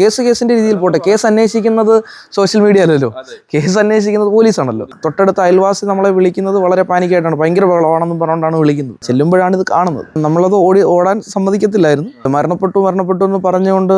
കേസിന്റെ രീതിയിൽ പോട്ടെ. കേസ് അന്വേഷിക്കുന്നത് സോഷ്യൽ മീഡിയ അല്ലല്ലോ, കേസ് അന്വേഷിക്കുന്നത് പോലീസാണല്ലോ. തൊട്ടടുത്ത അയൽവാസി നമ്മളെ വിളിക്കുന്നത് വളരെ പാനിക്കായിട്ടാണ്, ഭയങ്കര ബഹളമാണെന്നും പറഞ്ഞുകൊണ്ടാണ് വിളിക്കുന്നത്. ചെല്ലുമ്പോഴാണ് ഇത് കാണുന്നത്. നമ്മളത് ഓടാൻ സമ്മതിക്കത്തില്ലായിരുന്നു. മരണപ്പെട്ടു എന്ന് പറഞ്ഞുകൊണ്ട്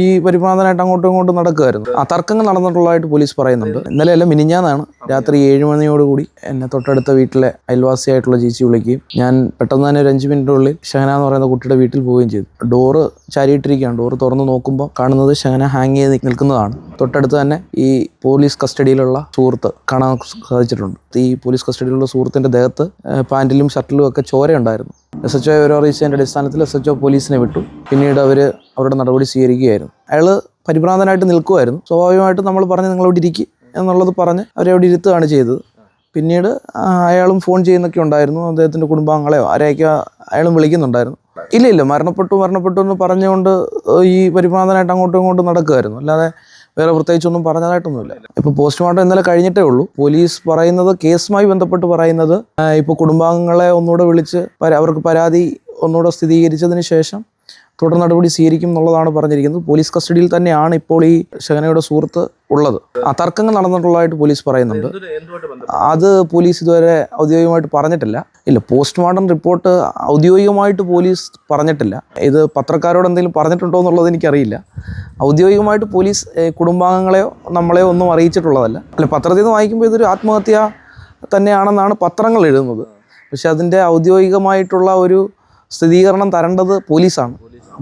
ഈ പരിഭ്രാന്തനായിട്ട് അങ്ങോട്ടും ഇങ്ങോട്ടും നടക്കുമായിരുന്നു. തർക്കങ്ങൾ നടന്നിട്ടുള്ളതായിട്ട് പോലീസ് പറയുന്നുണ്ട്. ഇന്നലെ അല്ല, മിനിഞ്ഞാന്നാണ് രാത്രി 7 മണിയോടുകൂടി എന്നെ തൊട്ടടുത്ത വീട്ടിലെ അയൽവാസിയായിട്ടുള്ള ചേച്ചി വിളിക്കുകയും ഞാൻ പെട്ടെന്ന് തന്നെ ഒരു 5 മിനിറ്റിനുള്ളിൽ ഷഹന എന്ന് പറയുന്ന കുട്ടിയുടെ വീട്ടിൽ പോവുകയും ചെയ്തു. ഡോറ് ചാരിയിട്ടിരിക്കുകയാണ്. ഡോറ് തുറന്ന് നോക്കുമ്പോൾ കാണുന്നത് ഷഹന ഹാങ് ചെയ്ത് നിൽക്കുന്നതാണ്. തൊട്ടടുത്ത് തന്നെ ഈ പോലീസ് കസ്റ്റഡിയിലുള്ള സുഹൃത്ത് കാണാൻ സാധിച്ചിട്ടുണ്ട്. ഈ പോലീസ് കസ്റ്റഡിയിലുള്ള സുഹൃത്തിൻ്റെ ദേഹത്ത് പാൻറ്റിലും ഷർട്ടിലും ഒക്കെ ചോരയുണ്ടായിരുന്നു. SHO വിവരം അറിയിച്ചതിൻ്റെ അടിസ്ഥാനത്തിൽ SHO പോലീസിനെ വിട്ടു. പിന്നീട് അവരുടെ നടപടി സ്വീകരിക്കുകയായിരുന്നു. അയാൾ പരിഭ്രാന്തനായിട്ട് നിൽക്കുമായിരുന്നു. സ്വാഭാവികമായിട്ടും നമ്മൾ പറഞ്ഞ് നിങ്ങളവിടെ ഇരിക്കുക എന്നുള്ളത് പറഞ്ഞ് അവരവിടെ ഇരുത്തുകയാണ് ചെയ്തത്. പിന്നീട് അയാളും ഫോൺ ചെയ്യുന്നൊക്കെ ഉണ്ടായിരുന്നു. അദ്ദേഹത്തിൻ്റെ കുടുംബാംഗങ്ങളെയോ ആരെയൊക്കെ അയാളും വിളിക്കുന്നുണ്ടായിരുന്നു. ഇല്ല, മരണപ്പെട്ടു എന്ന് പറഞ്ഞുകൊണ്ട് ഈ പരിഭ്രാന്തനായിട്ട് അങ്ങോട്ടും ഇങ്ങോട്ടും നടക്കുമായിരുന്നു. അല്ലാതെ വേറെ പ്രത്യേകിച്ചൊന്നും പറഞ്ഞതായിട്ടൊന്നുമില്ല. ഇപ്പോൾ പോസ്റ്റ്മോർട്ടം ഇന്നലെ കഴിഞ്ഞിട്ടേ ഉള്ളൂ. പോലീസ് പറയുന്നത്, കേസുമായി ബന്ധപ്പെട്ട് പറയുന്നത്, ഇപ്പോൾ കുടുംബാംഗങ്ങളെ ഒന്നുകൂടെ വിളിച്ച് അവർക്ക് പരാതി ഒന്നുകൂടെ സ്ഥിരീകരിച്ചതിന് ശേഷം തുടർ നടപടി സ്വീകരിക്കും എന്നുള്ളതാണ് പറഞ്ഞിരിക്കുന്നത്. പോലീസ് കസ്റ്റഡിയിൽ തന്നെയാണ് ഇപ്പോൾ ഈ ഷഹനയുടെ സുഹൃത്ത് ഉള്ളത്. തർക്കങ്ങൾ നടന്നിട്ടുള്ളതായിട്ട് പോലീസ് പറയുന്നുണ്ട്. അത് പോലീസ് ഇതുവരെ ഔദ്യോഗികമായിട്ട് പറഞ്ഞിട്ടില്ല. ഇല്ല, പോസ്റ്റ്മോർട്ടം റിപ്പോർട്ട് ഔദ്യോഗികമായിട്ട് പോലീസ് പറഞ്ഞിട്ടില്ല. ഇത് പത്രക്കാരോട് എന്തെങ്കിലും പറഞ്ഞിട്ടുണ്ടോ എന്നുള്ളത് എനിക്കറിയില്ല. ഔദ്യോഗികമായിട്ട് പോലീസ് കുടുംബാംഗങ്ങളെയോ നമ്മളെയോ ഒന്നും അറിയിച്ചിട്ടുള്ളതല്ല. അല്ല, പത്രത്തിൽ നിന്ന് വായിക്കുമ്പോൾ ഇതൊരു ആത്മഹത്യ തന്നെയാണെന്നാണ് പത്രങ്ങൾ എഴുതുന്നത്. പക്ഷെ അതിൻ്റെ ഔദ്യോഗികമായിട്ടുള്ള ഒരു സ്ഥിരീകരണം തരേണ്ടത് പോലീസാണ്.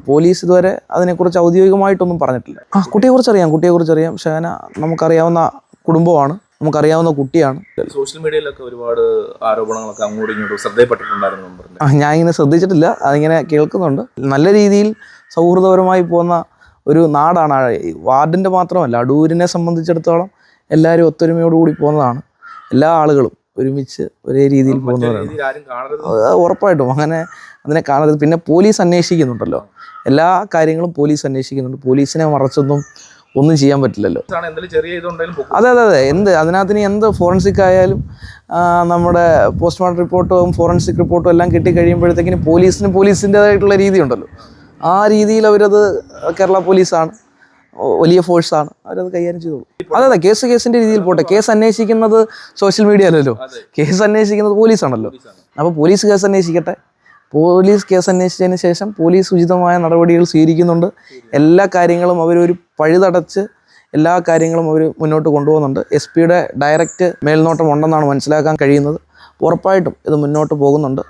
പോലീസ് ഇതുവരെ അതിനെക്കുറിച്ച് ഔദ്യോഗികമായിട്ടൊന്നും പറഞ്ഞിട്ടില്ല. കുട്ടിയെക്കുറിച്ച് അറിയാം. ഷഹന നമുക്കറിയാവുന്ന കുടുംബമാണ്, നമുക്കറിയാവുന്ന കുട്ടിയാണ്. സോഷ്യൽ മീഡിയയിലൊക്കെ ഒരുപാട് ആരോപണങ്ങളൊക്കെ അങ്ങോട്ടും ഇങ്ങോട്ടും ശ്രദ്ധയിൽപ്പെട്ടിട്ടുണ്ടായിരുന്നു. ഞാൻ ഇങ്ങനെ ശ്രദ്ധിച്ചിട്ടില്ല, അതിങ്ങനെ കേൾക്കുന്നുണ്ട്. നല്ല രീതിയിൽ സൗഹൃദപരമായി പോകുന്ന ഒരു നാടാണ്. വാർഡിൻ്റെ മാത്രമല്ല, അടൂരിനെ സംബന്ധിച്ചിടത്തോളം എല്ലാവരും ഒത്തൊരുമയോടുകൂടി പോകുന്നതാണ്. എല്ലാ ആളുകളും ഒരുമിച്ച് ഒരേ രീതിയിൽ പോകുന്നവരാണ്. ഉറപ്പായിട്ടും അതിനെ കാണരുത്. പിന്നെ പോലീസ് അന്വേഷിക്കുന്നുണ്ടല്ലോ, എല്ലാ കാര്യങ്ങളും പോലീസ് അന്വേഷിക്കുന്നുണ്ട്. പോലീസിനെ ഒന്നും ചെയ്യാൻ പറ്റില്ലല്ലോ. അതെ, അതിനകത്ത് എന്ത് ഫോറൻസിക് ആയാലും നമ്മുടെ പോസ്റ്റ്മോർട്ടം റിപ്പോർട്ടും ഫോറൻസിക് റിപ്പോർട്ടും എല്ലാം കിട്ടിക്കഴിയുമ്പോഴത്തേക്കിന് പോലീസിൻ്റെതായിട്ടുള്ള രീതി ഉണ്ടല്ലോ. ആ രീതിയിൽ അവരത്, കേരള പോലീസാണ്, വലിയ ഫോഴ്സാണ്, അവരത് കൈകാര്യം ചെയ്തോളൂ. അതെ, കേസിന്റെ രീതിയിൽ പോട്ടെ. കേസ് അന്വേഷിക്കുന്നത് സോഷ്യൽ മീഡിയ അല്ലല്ലോ, കേസ് അന്വേഷിക്കുന്നത് പോലീസാണല്ലോ. അപ്പോൾ പോലീസ് കേസ് അന്വേഷിക്കട്ടെ. പോലീസ് കേസ് അന്വേഷിച്ചതിന് ശേഷം പോലീസ് ഉചിതമായ നടപടികൾ സ്വീകരിക്കുന്നുണ്ട്. എല്ലാ കാര്യങ്ങളും അവരൊരു പഴുതടച്ച് എല്ലാ കാര്യങ്ങളും അവർ മുന്നോട്ട് കൊണ്ടുപോകുന്നുണ്ട്. SP ഡയറക്റ്റ് മേൽനോട്ടം ഉണ്ടെന്നാണ് മനസ്സിലാക്കാൻ കഴിയുന്നത്. ഉറപ്പായിട്ടും ഇത് മുന്നോട്ട് പോകുന്നുണ്ട്.